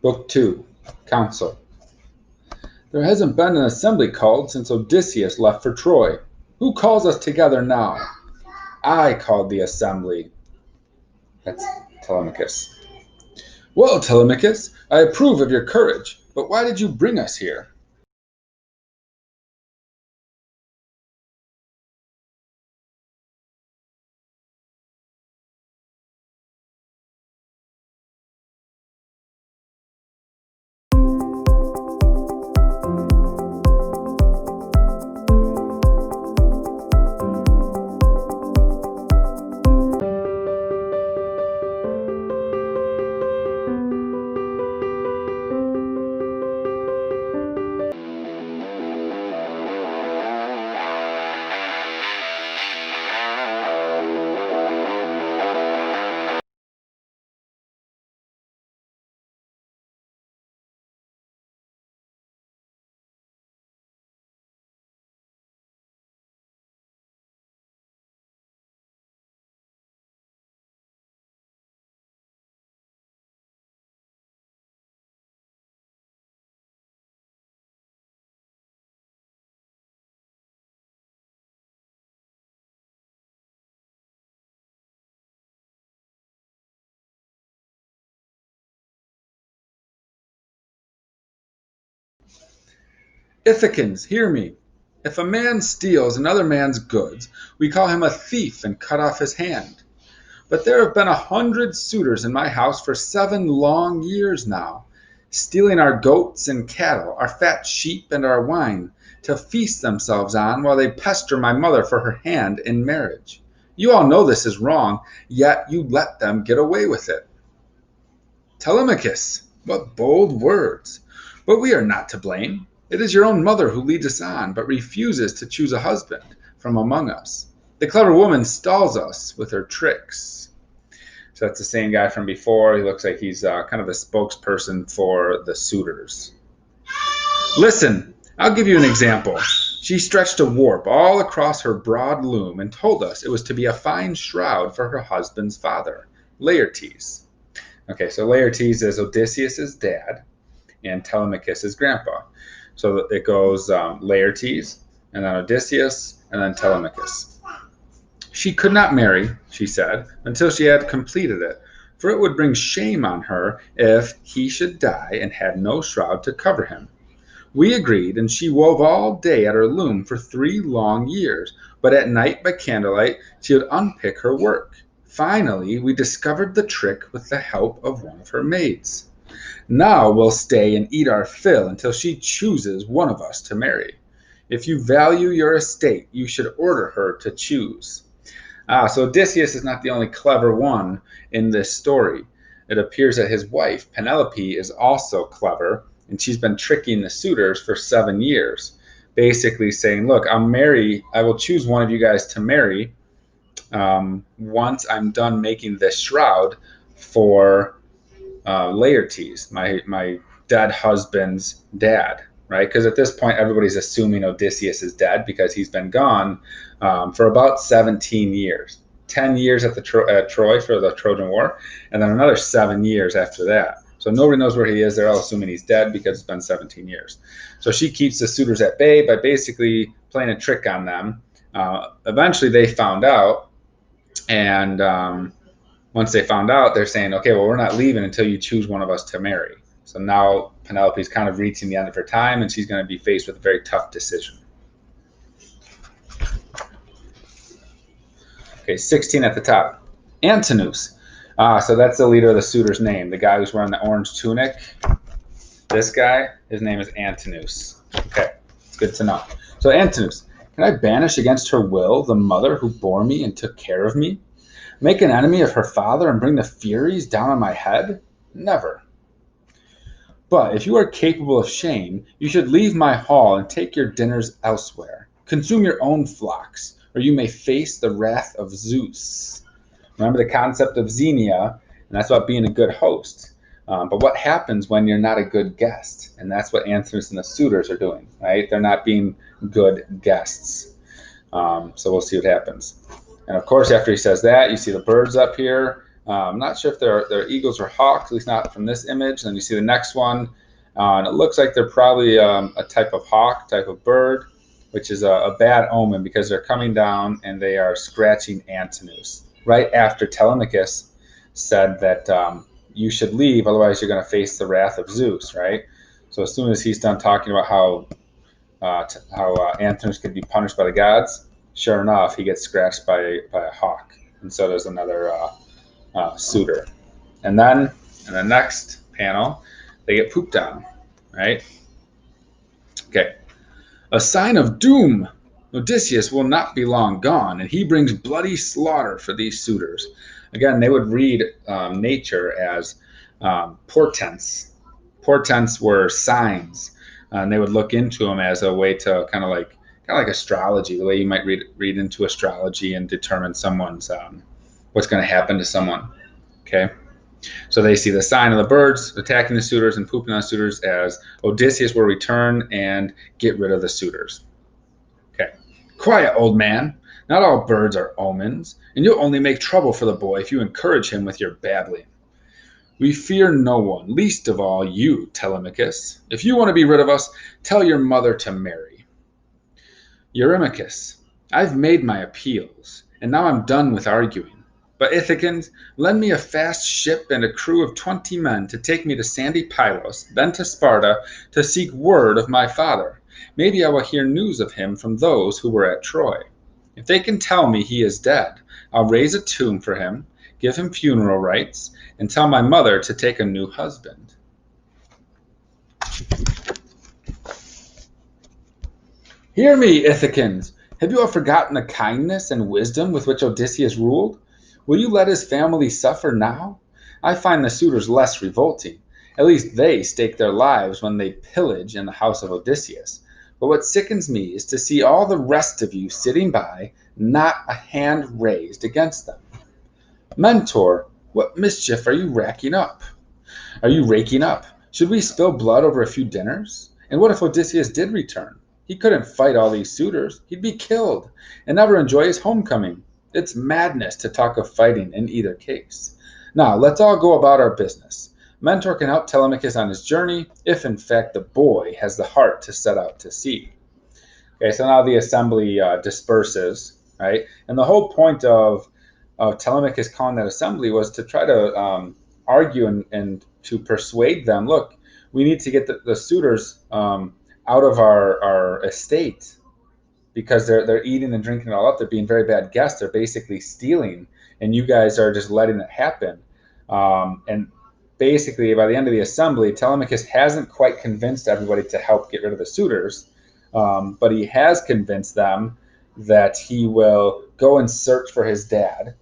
Book 2, Counsel. There hasn't been an assembly called since Odysseus left for Troy. Who calls us together now? I called the assembly. That's Telemachus. Well, Telemachus, I approve of your courage, but why did you bring us here? Ithacans, hear me. If a man steals another man's goods, we call him a thief and cut off his hand. But there have been 100 suitors in my house for 7 long years now, stealing our goats and cattle, our fat sheep and our wine, to feast themselves on while they pester my mother for her hand in marriage. You all know this is wrong, yet you let them get away with it. Telemachus, what bold words! But we are not to blame. It is your own mother who leads us on, but refuses to choose a husband from among us. The clever woman stalls us with her tricks. So that's the same guy from before. He looks like he's kind of a spokesperson for the suitors. Listen, I'll give you an example. She stretched a warp all across her broad loom and told us it was to be a fine shroud for her husband's father, Laertes. Okay, so Laertes is Odysseus' dad and Telemachus' grandpa. So it goes Laertes, and then Odysseus, and then Telemachus. She could not marry, she said, until she had completed it, for it would bring shame on her if he should die and had no shroud to cover him. We agreed, and she wove all day at her loom for 3 long years, but at night by candlelight she would unpick her work. Finally, we discovered the trick with the help of one of her maids. Now we'll stay and eat our fill until she chooses one of us to marry. If you value your estate, you should order her to choose. So Odysseus is not the only clever one in this story. It appears that his wife, Penelope, is also clever, and she's been tricking the suitors for 7 years, basically saying, look, I will choose one of you guys to marry once I'm done making this shroud for Laertes, my dead husband's dad, right? Because at this point, everybody's assuming Odysseus is dead because he's been gone for about 17 years. 10 years at Troy for the Trojan War, and then another 7 years after that. So nobody knows where he is. They're all assuming he's dead because it's been 17 years. So she keeps the suitors at bay by basically playing a trick on them. Eventually, they found out, and once they found out, they're saying, okay, well, we're not leaving until you choose one of us to marry. So now Penelope's kind of reaching the end of her time, and she's going to be faced with a very tough decision. Okay, 16 at the top. Antinous. So that's the leader of the suitor's name, the guy who's wearing the orange tunic. This guy, his name is Antinous. Okay, it's good to know. So Antinous, can I banish against her will the mother who bore me and took care of me? Make an enemy of her father and bring the Furies down on my head? Never. But if you are capable of shame, you should leave my hall and take your dinners elsewhere. Consume your own flocks, or you may face the wrath of Zeus. Remember the concept of xenia, and that's about being a good host. But what happens when you're not a good guest? And that's what Antinous and the suitors are doing, right? They're not being good guests. So we'll see what happens. And of course, after he says that, you see the birds up here. I'm not sure if they're eagles or hawks, at least not from this image. Then you see the next one, and it looks like they're probably a type of hawk, type of bird, which is a bad omen because they're coming down and they are scratching Antinous right after Telemachus said that you should leave, otherwise you're going to face the wrath of Zeus, right? So as soon as he's done talking about how Antinous could be punished by the gods, sure enough, he gets scratched by a hawk, and so there's another suitor. And then in the next panel, they get pooped on, right? Okay. A sign of doom. Odysseus will not be long gone, and he brings bloody slaughter for these suitors. Again, they would read nature as portents. Portents were signs, and they would look into them as a way to kind of like astrology, the way you might read into astrology and determine someone's what's going to happen to someone. Okay. So they see the sign of the birds attacking the suitors and pooping on suitors as Odysseus will return and get rid of the suitors. Okay. Quiet, old man. Not all birds are omens, and you'll only make trouble for the boy if you encourage him with your babbling. We fear no one, least of all you, Telemachus. If you want to be rid of us, tell your mother to marry. Eurymachus, I've made my appeals, and now I'm done with arguing. But Ithacans, lend me a fast ship and a crew of 20 men to take me to sandy Pylos, then to Sparta, to seek word of my father. Maybe I will hear news of him from those who were at Troy. If they can tell me he is dead, I'll raise a tomb for him, give him funeral rites, and tell my mother to take a new husband. Hear me, Ithacans! Have you all forgotten the kindness and wisdom with which Odysseus ruled? Will you let his family suffer now? I find the suitors less revolting. At least they stake their lives when they pillage in the house of Odysseus. But what sickens me is to see all the rest of you sitting by, not a hand raised against them. Mentor, what mischief are you raking up? Should we spill blood over a few dinners? And what if Odysseus did return? He couldn't fight all these suitors. He'd be killed and never enjoy his homecoming. It's madness to talk of fighting in either case. Now, let's all go about our business. Mentor can help Telemachus on his journey, if in fact the boy has the heart to set out to sea. Okay, so now the assembly disperses, right? And the whole point of Telemachus calling that assembly was to try to argue and to persuade them, look, we need to get the suitors out of our estate, because they're eating and drinking it all up. They're being very bad guests. They're basically stealing, and you guys are just letting it happen. And basically, by the end of the assembly, Telemachus hasn't quite convinced everybody to help get rid of the suitors, but he has convinced them that he will go and search for his dad.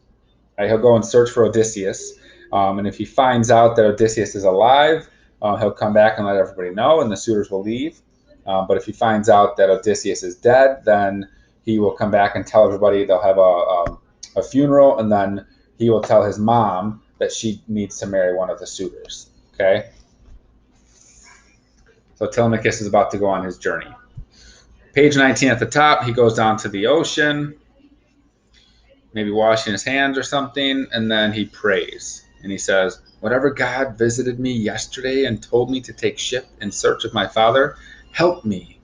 Right? He'll go and search for Odysseus, and if he finds out that Odysseus is alive, he'll come back and let everybody know, and the suitors will leave. But if he finds out that Odysseus is dead, then he will come back and tell everybody. They'll have a funeral, and then he will tell his mom that she needs to marry one of the suitors. Okay? So Telemachus is about to go on his journey. Page 19 at the top, he goes down to the ocean, maybe washing his hands or something, and then he prays. And he says, whatever God visited me yesterday and told me to take ship in search of my father, help me.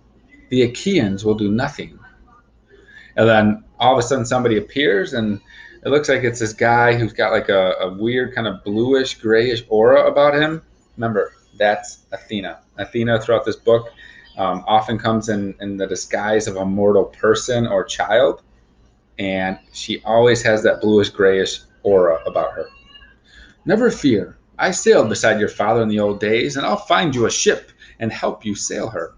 The Achaeans will do nothing. And then all of a sudden somebody appears, and it looks like it's this guy who's got like a weird kind of bluish, grayish aura about him. Remember, that's Athena. Athena throughout this book often comes in the disguise of a mortal person or child, and she always has that bluish, grayish aura about her. Never fear. I sailed beside your father in the old days, and I'll find you a ship and help you sail her.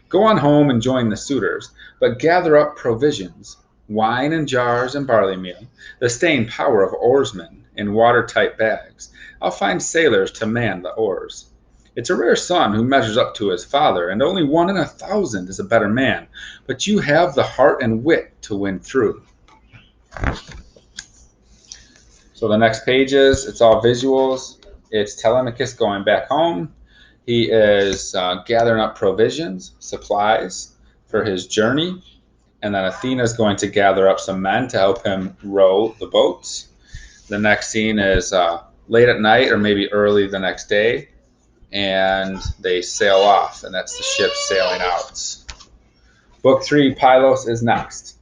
Go on home and join the suitors, but gather up provisions, wine in jars and barley meal, the staying power of oarsmen in watertight bags. I'll find sailors to man the oars. It's a rare son who measures up to his father, and only 1 in 1,000 is a better man, but you have the heart and wit to win through. So the next pages, it's all visuals. It's Telemachus going back home. He is gathering up provisions, supplies for his journey. And then Athena is going to gather up some men to help him row the boats. The next scene is late at night or maybe early the next day, and they sail off, and that's the ship sailing out. Book 3, Pylos, is next.